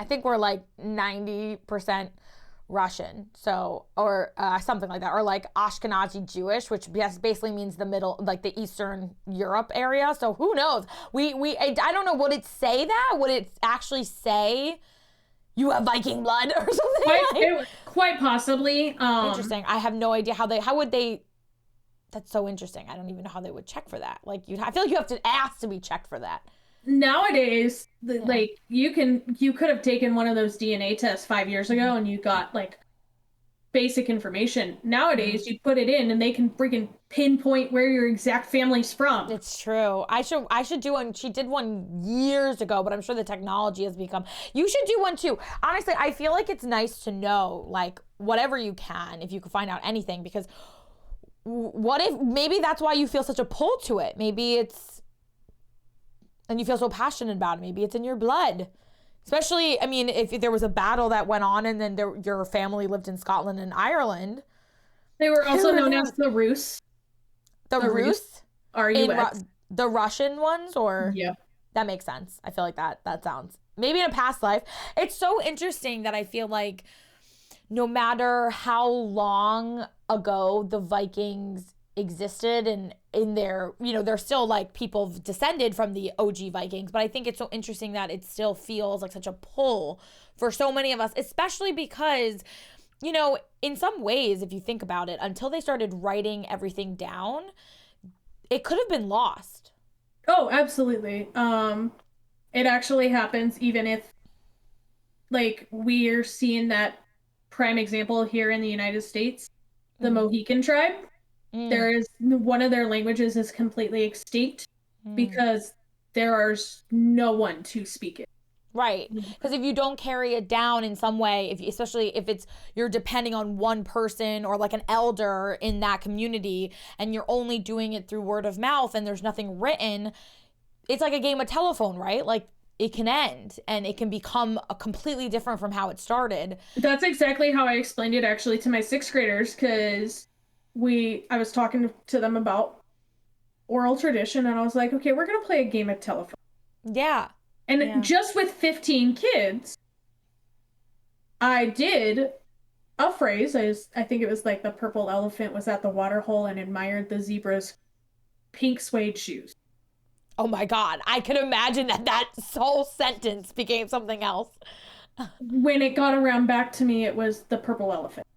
I think we're like 90% Russian, so or something like that, or like Ashkenazi Jewish, which basically means the middle, like the Eastern Europe area. So who knows? I don't know. Would it say that? Would it actually say you have Viking blood or something? Quite possibly. Interesting. I have no idea how would they. That's so interesting. I don't even know how they would check for that. Like I feel like you have to ask to be checked for that. Nowadays, like you could have taken one of those DNA tests 5 years ago and you got like basic information. Nowadays, you put it in and they can freaking pinpoint where your exact family's from. It's true. I should do one. She did one years ago, but I'm sure the technology has become. You should do one too. Honestly, I feel like it's nice to know like whatever you can, if you can find out anything, because what if maybe that's why you feel such a pull to it? Maybe it's. And you feel so passionate about it. Maybe it's in your blood. Especially, I mean, if there was a battle that went on and then your family lived in Scotland and Ireland. They were also known as the Rus. The Rus? R-U-S. The Russian ones? Or yeah. That makes sense. I feel like that sounds. Maybe in a past life. It's so interesting that I feel like no matter how long ago the Vikings existed and in their, they're still like people descended from the OG Vikings, but I think it's so interesting that it still feels like such a pull for so many of us, especially because, in some ways, if you think about it, until they started writing everything down, it could have been lost. Oh, absolutely. It actually happens even if like we're seeing that prime example here in the United States, the Mohican tribe. There is one of their languages is completely extinct because there's no one to speak it. Right. Because if you don't carry it down in some way, especially if you're depending on one person or like an elder in that community and you're only doing it through word of mouth and there's nothing written, it's like a game of telephone, right? Like it can end and it can become a completely different from how it started. That's exactly how I explained it actually to my 6th graders, because I was talking to them about oral tradition and I was like, okay, we're going to play a game of telephone. Yeah. And just with 15 kids, I did a phrase. I think it was like the purple elephant was at the water hole and admired the zebra's pink suede shoes. Oh my God. I could imagine that whole sentence became something else. When it got around back to me, it was the purple elephant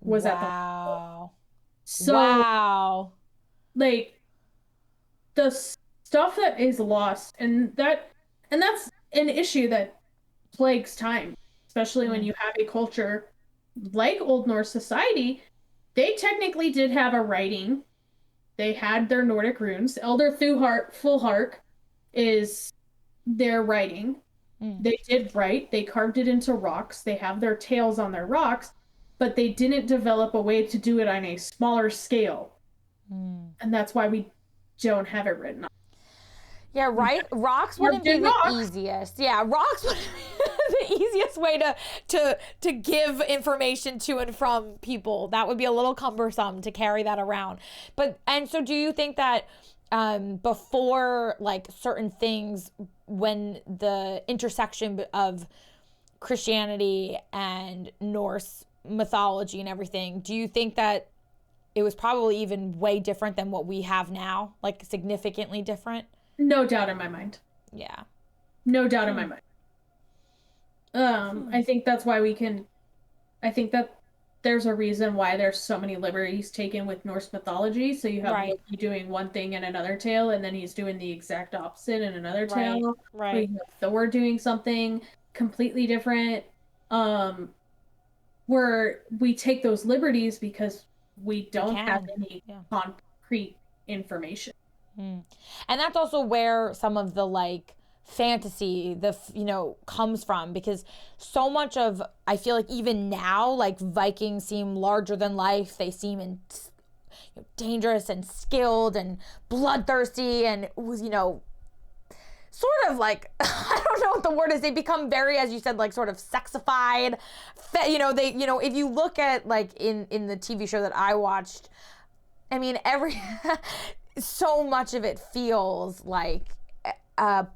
was at the water hole. So, wow. Like, the stuff that is lost, and that's an issue that plagues time, especially when you have a culture like Old Norse society. They technically did have a writing. They had their Nordic runes. Elder Fullhark is their writing. They did write. They carved it into rocks. They have their tails on their rocks, but they didn't develop a way to do it on a smaller scale. And that's why we don't have it written on. Yeah, right. Rocks wouldn't be the easiest. Yeah, rocks would be the easiest way to give information to and from people. That would be a little cumbersome to carry that around. And so do you think that before like certain things, when the intersection of Christianity and Norse mythology and everything, do you think that it was probably even way different than what we have now? Like significantly different? No doubt in my mind. Yeah. No doubt in my mind. I think that's why I think that there's a reason why there's so many liberties taken with Norse mythology. So you have Loki doing one thing in another tale, and then he's doing the exact opposite in another tale. Right. Thor doing something. completely different. Where we take those liberties because we don't have any concrete information. And that's also where some of the like fantasy, comes from, because so much of, I feel like even now, like Vikings seem larger than life. They seem dangerous and skilled and bloodthirsty and, sort of like, I don't know what the word is. They become very, as you said, like sort of sexified. If you look at like in the TV show that I watched, I mean, so much of it feels like a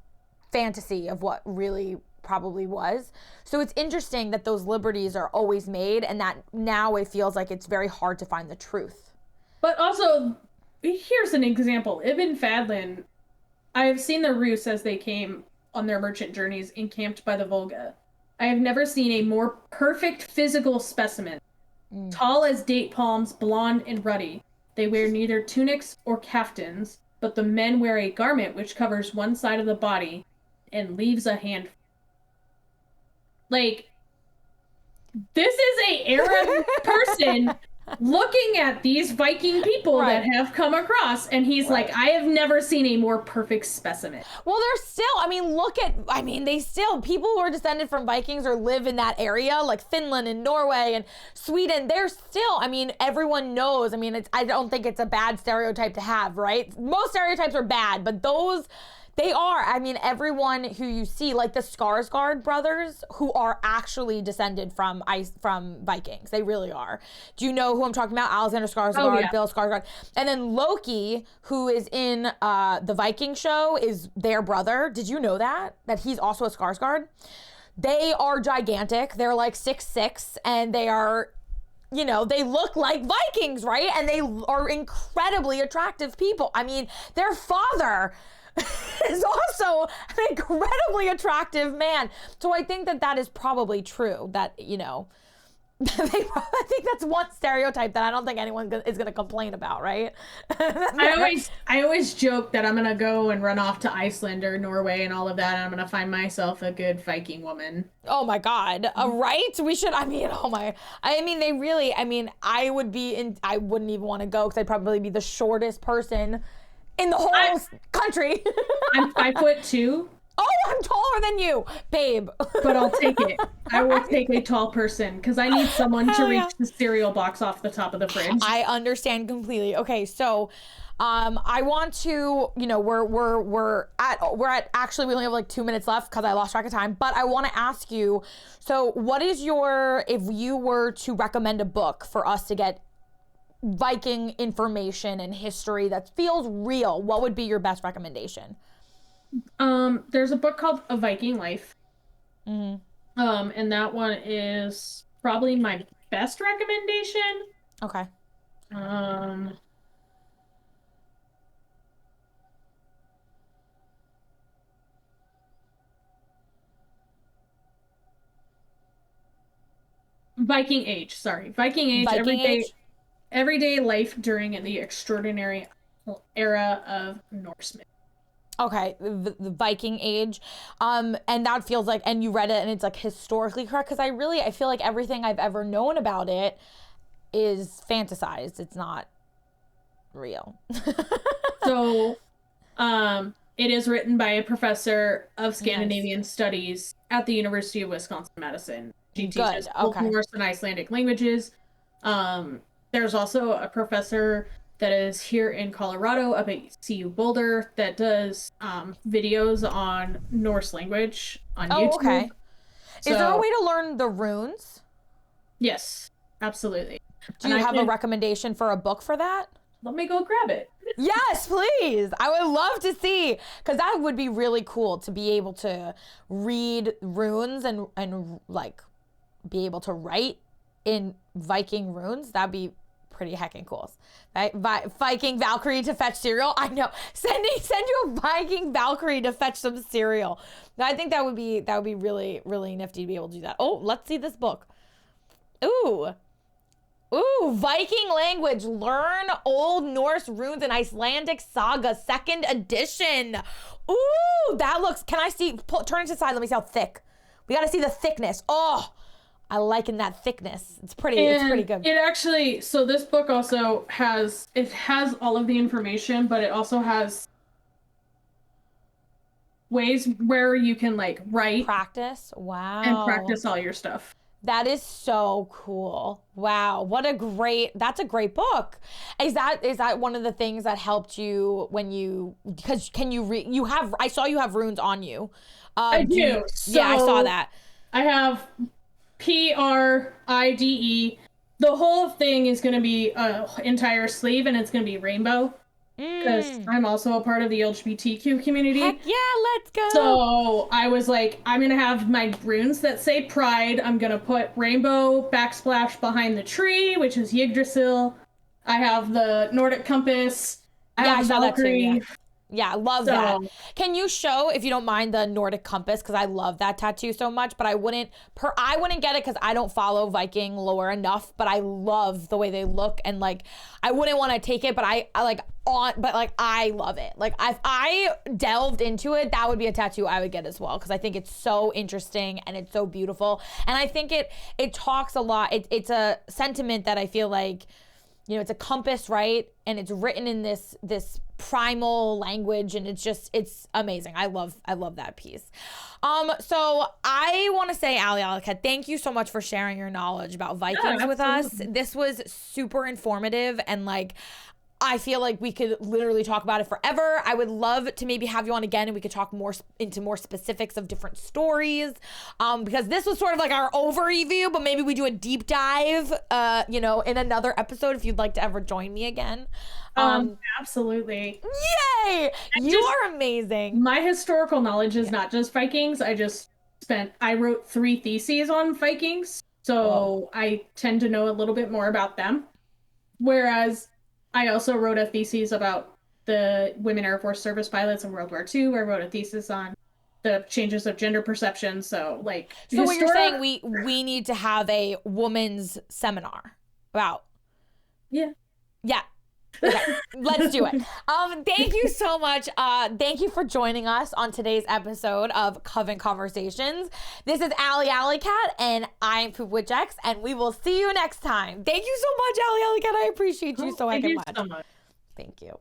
fantasy of what really probably was. So it's interesting that those liberties are always made, and that now it feels like it's very hard to find the truth. But also, here's an example. Ibn Fadlan, I have seen the Rus as they came on their merchant journeys encamped by the Volga. I have never seen a more perfect physical specimen. Tall as date palms, blonde and ruddy. They wear neither tunics or kaftans, but the men wear a garment which covers one side of the body and leaves a hand. Like, this is a Arab person looking at these Viking people that have come across, and he's like, I have never seen a more perfect specimen. Well, they're still, people who are descended from Vikings or live in that area, like Finland and Norway and Sweden, they're still, everyone knows, I don't think it's a bad stereotype to have, right? Most stereotypes are bad, but those, they are. Everyone who you see, like the Skarsgård brothers, who are actually descended from Vikings. They really are. Do you know who I'm talking about? Alexander Skarsgård, Bill Skarsgård. And then Loki, who is in the Viking show, is their brother. Did you know that? That he's also a Skarsgård? They are gigantic. They're like 6'6", and they are, they look like Vikings, right? And they are incredibly attractive people. Their father is also an incredibly attractive man. So I think that is probably true, that, I think that's one stereotype that I don't think anyone is going to complain about, right? I always joke that I'm going to go and run off to Iceland or Norway and all of that, and I'm going to find myself a good Viking woman. Oh my God. Right? We should, I wouldn't even want to go, because I'd probably be the shortest person in the whole country. I'm 5'2". Oh, I'm taller than you, babe. But I'll take it. I will take a tall person, because I need someone to reach the cereal box off the top of the fridge. I understand completely. Okay, so I want to, we're at actually, we only have like 2 minutes left because I lost track of time, but I want to ask you, so what is if you were to recommend a book for us to get Viking information and history that feels real, what would be your best recommendation? There's a book called A Viking Life. And that one is probably my best recommendation. Okay. Viking Age. Everyday life during the extraordinary era of Norsemen. Okay, the Viking Age, and that feels like, and you read it and it's like historically correct, because I feel like everything I've ever known about it is fantasized. It's not real. So, it is written by a professor of Scandinavian studies at the University of Wisconsin-Madison. She teaches both Norse and Icelandic languages. There's also a professor that is here in Colorado up at CU Boulder that does videos on Norse language on YouTube. Okay. Is there a way to learn the runes? Yes, absolutely. Do you have a recommendation for a book for that? Let me go grab it. Yes, please. I would love to see, because that would be really cool to be able to read runes and like be able to write in Viking runes. That'd be pretty heckin' cool. Viking Valkyrie to fetch cereal. I know. Send you a Viking Valkyrie to fetch some cereal. I think that would be really, really nifty to be able to do that. Oh, let's see this book. Ooh, Viking language. Learn Old Norse runes and Icelandic saga, 2nd edition. Ooh, that looks, can I see, turn it to the side, let me see how thick. We got to see the thickness. Oh, I liking that thickness. It's pretty good. It actually, so this book also has all of the information, but it also has ways where you can like write, practice. Wow. and practice all your stuff. That is so cool. Wow. That's a great book. Is that one of the things that helped you when you, because I saw you have runes on you. I do. Yeah, I saw that. I have PRIDE. The whole thing is going to be an entire sleeve, and it's going to be rainbow. Because I'm also a part of the LGBTQ community. Heck yeah, let's go. So I was like, I'm going to have my runes that say pride. I'm going to put rainbow backsplash behind the tree, which is Yggdrasil. I have the Nordic compass. I have saw Valkyrie. that too, yeah, I love that. Can you show, if you don't mind, the Nordic compass? Because I love that tattoo so much, but I wouldn't get it because I don't follow Viking lore enough, but I love the way they look, and like I wouldn't want to take it, but I love it. Like if I delved into it, that would be a tattoo I would get as well, because I think it's so interesting and it's so beautiful. And I think it talks a lot. It's a sentiment that I feel like, you know, it's a compass, right? And it's written in this primal language, and it's amazing. I love that piece. So I want to say, Allyallyct, thank you so much for sharing your knowledge about Vikings with us. This was super informative, and like, I feel like we could literally talk about it forever. I would love to maybe have you on again, and we could talk into more specifics of different stories, because this was sort of like our overview, but maybe we do a deep dive, in another episode if you'd like to ever join me again. Absolutely. Yay! You are amazing. My historical knowledge is not just Vikings. I wrote 3 theses on Vikings, so I tend to know a little bit more about them. Whereas I also wrote a thesis about the women Air Force service pilots in World War II. I wrote a thesis on the changes of gender perception. So what you're saying, we need to have a woman's seminar about. Yeah. Okay, let's do it. Thank you so much. Thank you for joining us on today's episode of Coven Conversations. This is Allyallyct, and I'm Poopwitch, and we will see you next time. Thank you so much, Allyallyct. I appreciate you so much. So much. Thank you.